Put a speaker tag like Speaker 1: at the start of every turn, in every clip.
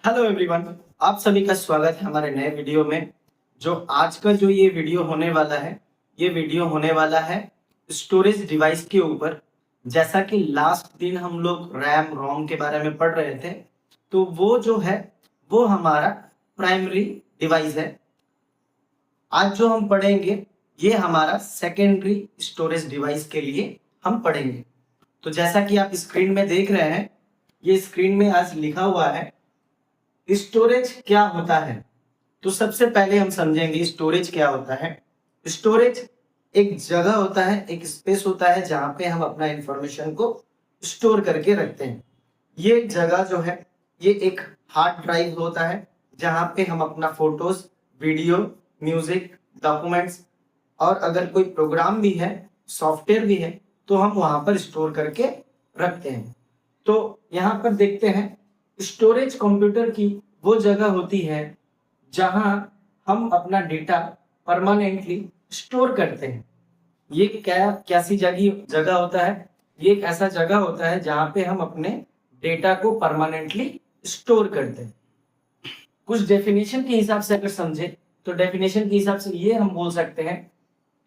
Speaker 1: Hello everyone, आप सभी का स्वागत है हमारे नए वीडियो में। जो आज का जो ये वीडियो होने वाला है, ये वीडियो होने वाला है स्टोरेज डिवाइस के ऊपर। जैसा कि लास्ट दिन हम लोग रैम रोम के बारे में पढ़ रहे थे, तो वो जो है वो हमारा प्राइमरी डिवाइस है। आज जो हम पढ़ेंगे ये हमारा सेकेंडरी स्टोरेज डिवाइस के लिए हम पढ़ेंगे। तो जैसा कि आप स्क्रीन में देख रहे हैं, ये स्क्रीन में आज लिखा हुआ है स्टोरेज क्या होता है। तो सबसे पहले हम समझेंगे स्टोरेज क्या होता है। स्टोरेज एक जगह होता है, एक स्पेस होता है जहां पे हम अपना इंफॉर्मेशन को स्टोर करके रखते हैं। ये जगह जो है ये एक हार्ड ड्राइव होता है जहां पे हम अपना फोटोज, वीडियो, म्यूजिक, डॉक्यूमेंट्स और अगर कोई प्रोग्राम भी है, सॉफ्टवेयर भी है, तो हम वहां पर स्टोर करके रखते हैं। तो यहाँ पर देखते हैं स्टोरेज कंप्यूटर की वो जगह होती है जहां हम अपना डेटा परमानेंटली स्टोर करते हैं। ये कैसी जगह होता है? ये एक ऐसा जगह होता है जहां पे हम अपने डेटा को परमानेंटली स्टोर करते हैं। कुछ डेफिनेशन के हिसाब से अगर समझे तो डेफिनेशन के हिसाब से ये हम बोल सकते हैं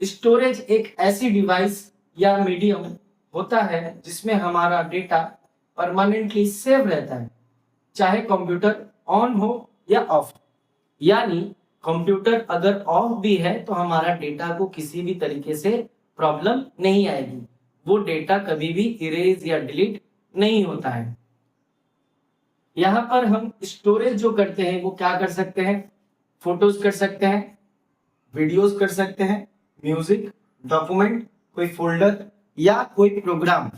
Speaker 1: स्टोरेज एक ऐसी डिवाइस या मीडियम होता है जिसमें हमारा डेटा परमानेंटली सेव रहता है, चाहे कंप्यूटर ऑन हो या ऑफ। यानी कंप्यूटर अगर ऑफ भी है तो हमारा डेटा को किसी भी तरीके से प्रॉब्लम नहीं आएगी, वो डेटा कभी भी इरेज या डिलीट नहीं होता है। यहाँ पर हम स्टोरेज जो करते हैं वो क्या कर सकते हैं? फोटोज कर सकते हैं, वीडियोस कर सकते हैं, म्यूजिक, डॉक्यूमेंट, कोई फोल्डर या कोई प्रोग्राम।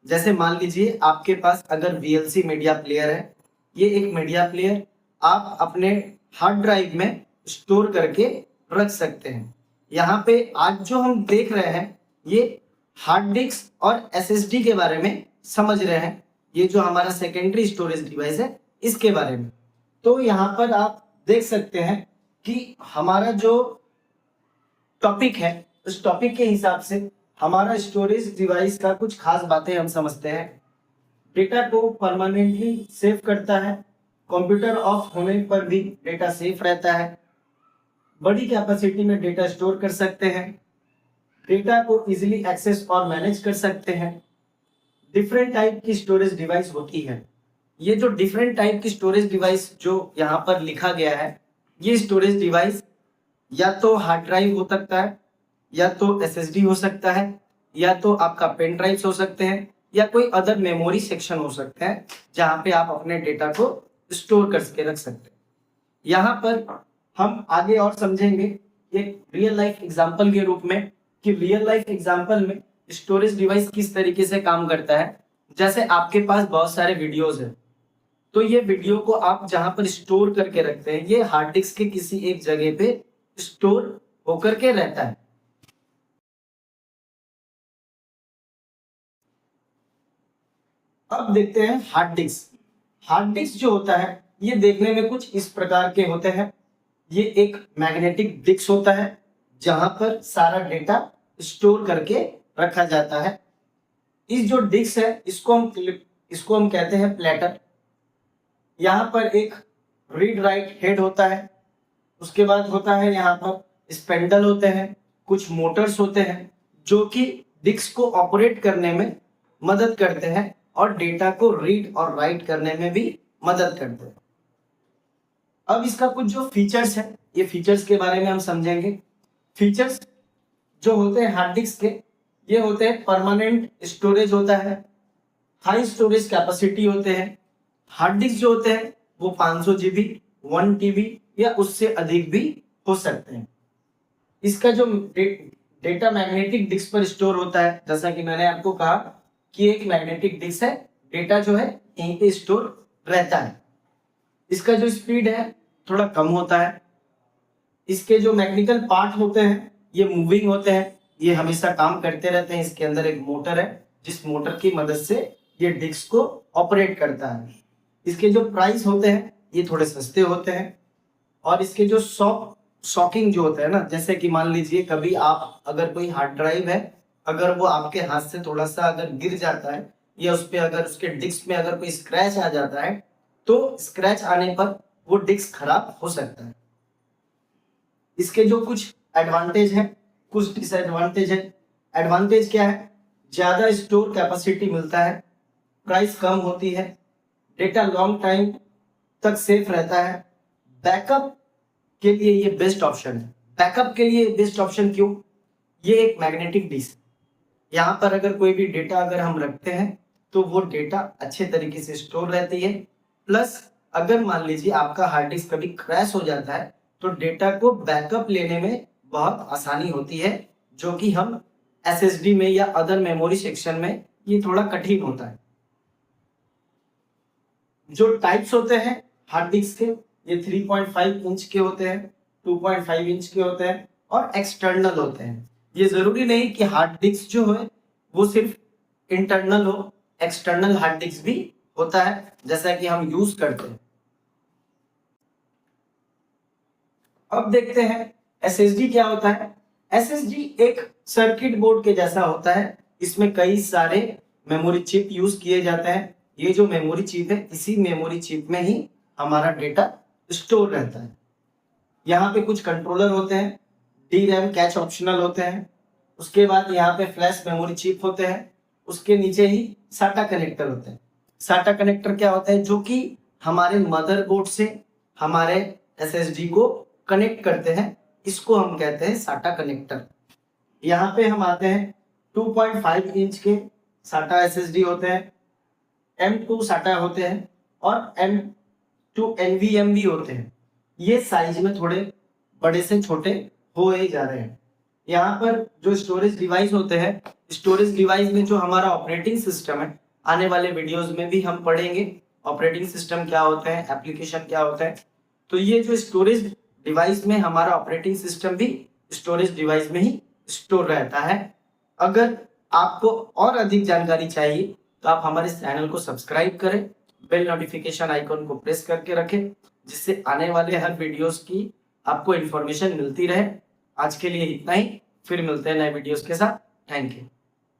Speaker 1: जैसे मान लीजिए आपके पास अगर VLC मीडिया प्लेयर है, ये एक मीडिया प्लेयर आप अपने हार्ड ड्राइव में स्टोर करके रख सकते हैं। यहाँ पे आज जो हम देख रहे हैं ये हार्ड डिस्क और SSD के बारे में समझ रहे हैं। ये जो हमारा सेकेंडरी स्टोरेज डिवाइस है इसके बारे में। तो यहाँ पर आप देख सकते हैं कि हमारा जो टॉपिक है उस टॉपिक के हिसाब से हमारा स्टोरेज डिवाइस का कुछ खास बातें हम समझते हैं। डेटा को परमानेंटली सेव करता है, कंप्यूटर ऑफ होने पर भी डेटा सेफ रहता है, बड़ी कैपेसिटी में डेटा स्टोर कर सकते हैं, डेटा को इजीली एक्सेस और मैनेज कर सकते हैं। डिफरेंट टाइप की स्टोरेज डिवाइस होती है। ये जो डिफरेंट टाइप की स्टोरेज डिवाइस जो यहाँ पर लिखा गया है, ये स्टोरेज डिवाइस या तो हार्ड ड्राइव हो सकता है, या तो SSD हो सकता है, या तो आपका पेन ड्राइव हो सकते हैं, या कोई अदर मेमोरी सेक्शन हो सकता है जहां पे आप अपने डेटा को स्टोर करके रख सकते हैं। यहाँ पर हम आगे और समझेंगे एक रियल लाइफ एग्जांपल के रूप में कि रियल लाइफ एग्जांपल में स्टोरेज डिवाइस किस तरीके से काम करता है। जैसे आपके पास बहुत सारे वीडियोस हैं, तो ये वीडियो को आप जहां पर स्टोर करके रखते हैं ये हार्ड डिस्क के किसी एक जगह पे स्टोर होकर के रहता है। अब देखते हैं हार्ड डिस्क। हार्ड डिस्क जो होता है ये देखने में कुछ इस प्रकार के होते हैं। ये एक मैग्नेटिक डिस्क होता है जहां पर सारा डेटा स्टोर करके रखा जाता है। इस जो डिस्क है इसको हम कहते हैं प्लेटर। यहाँ पर एक रीड राइट हेड होता है, उसके बाद होता है यहाँ पर स्पेंडल होते हैं, कुछ मोटर्स होते हैं जो कि डिस्क को ऑपरेट करने में मदद करते हैं और डेटा को रीड और राइट करने में भी मदद करते हैं। अब इसका कुछ जो फीचर्स है ये फीचर्स के बारे में हम समझेंगे। फीचर्स जो होते हैं हार्ड डिस्क के ये होते हैं परमानेंट स्टोरेज होता है, हाई स्टोरेज कैपेसिटी होते हैं। हार्ड डिस्क जो होते हैं वो 500 GB, 1 TB या उससे अधिक भी हो सकते हैं। इसका जो डेटा मैग्नेटिक डिस्क पर स्टोर होता है, जैसा कि मैंने आपको कहा कि एक मैग्नेटिक डिस्क है, डेटा जो है यहीं पे स्टोर रहता है। इसका जो स्पीड है थोड़ा कम होता है। इसके जो मैकेनिकल पार्ट होते हैं ये मूविंग होते हैं, ये हमेशा काम करते रहते हैं। इसके अंदर एक मोटर है जिस मोटर की मदद से ये डिस्क को ऑपरेट करता है। इसके जो प्राइस होते हैं ये थोड़े सस्ते होते हैं। और इसके जो शॉकिंग जो होता है ना, जैसे कि मान लीजिए कभी आप अगर कोई हार्ड ड्राइव है, अगर वो आपके हाथ से थोड़ा सा अगर गिर जाता है या उस पे अगर उसके डिस्क में अगर कोई स्क्रैच आ जाता है तो स्क्रैच आने पर वो डिस्क खराब हो सकता है। इसके जो कुछ एडवांटेज है, कुछ डिसएडवांटेज है। एडवांटेज क्या है? ज्यादा स्टोर कैपेसिटी मिलता है, प्राइस कम होती है, डेटा लॉन्ग टाइम तक सेफ रहता है। बैकअप के लिए ये बेस्ट ऑप्शन है। बैकअप के लिए बेस्ट ऑप्शन क्यों? ये एक मैग्नेटिक डिस्क, यहाँ पर अगर कोई भी डेटा अगर हम रखते हैं तो वो डेटा अच्छे तरीके से स्टोर रहती है। प्लस अगर मान लीजिए आपका हार्ड डिस्क कभी क्रैश हो जाता है तो डेटा को बैकअप लेने में बहुत आसानी होती है, जो कि हम एसएसडी में या अदर मेमोरी सेक्शन में ये थोड़ा कठिन होता है। जो टाइप्स होते हैं हार्ड डिस्क के, ये 3.5 इंच के होते हैं, 2.5 इंच के होते हैं और एक्सटर्नल होते हैं। ये जरूरी नहीं कि हार्ड डिस्क जो है वो सिर्फ इंटरनल हो, एक्सटर्नल हार्ड डिस्क भी होता है जैसा कि हम यूज करते हैं। अब देखते हैं एसएसडी क्या होता है। एसएसडी एक सर्किट बोर्ड के जैसा होता है। इसमें कई सारे मेमोरी चिप यूज किए जाते हैं। ये जो मेमोरी चिप है, इसी मेमोरी चिप में ही हमारा डेटा स्टोर रहता है। यहाँ पे कुछ कंट्रोलर होते हैं, डी रैम कैच ऑप्शनल होते हैं। उसके बाद यहाँ पे फ्लैश मेमोरी चिप होते हैं। उसके नीचे ही साटा कनेक्टर होते हैं। साटा कनेक्टर क्या होता है? जो कि हमारे मदरबोर्ड से हमारे एसएसडी को कनेक्ट करते हैं, इसको हम कहते हैं साटा कनेक्टर। यहाँ पे हम आते हैं 2.5 इंच के साटा एसएसडी होते हैं, M2 साटा होते हैं और M2 NVMe होते हैं। ये साइज में थोड़े बड़े से छोटे हो ही जा रहे हैं। यहाँ पर जो स्टोरेज डिवाइस होते हैं, स्टोरेज डिवाइस में जो हमारा ऑपरेटिंग सिस्टम है, आने वाले वीडियोस में भी हम पढ़ेंगे ऑपरेटिंग सिस्टम क्या होता है, एप्लीकेशन क्या होता है। तो ये जो स्टोरेज डिवाइस में हमारा ऑपरेटिंग सिस्टम भी स्टोरेज डिवाइस में ही स्टोर रहता है। अगर आपको और अधिक जानकारी चाहिए तो आप हमारे चैनल को सब्सक्राइब करें, बेल नोटिफिकेशन आइकॉन को प्रेस करके रखें, जिससे आने वाले हर वीडियोस की आपको इन्फॉर्मेशन मिलती रहे। आज के लिए इतना ही, फिर मिलते हैं नए वीडियोस के साथ। Thank you.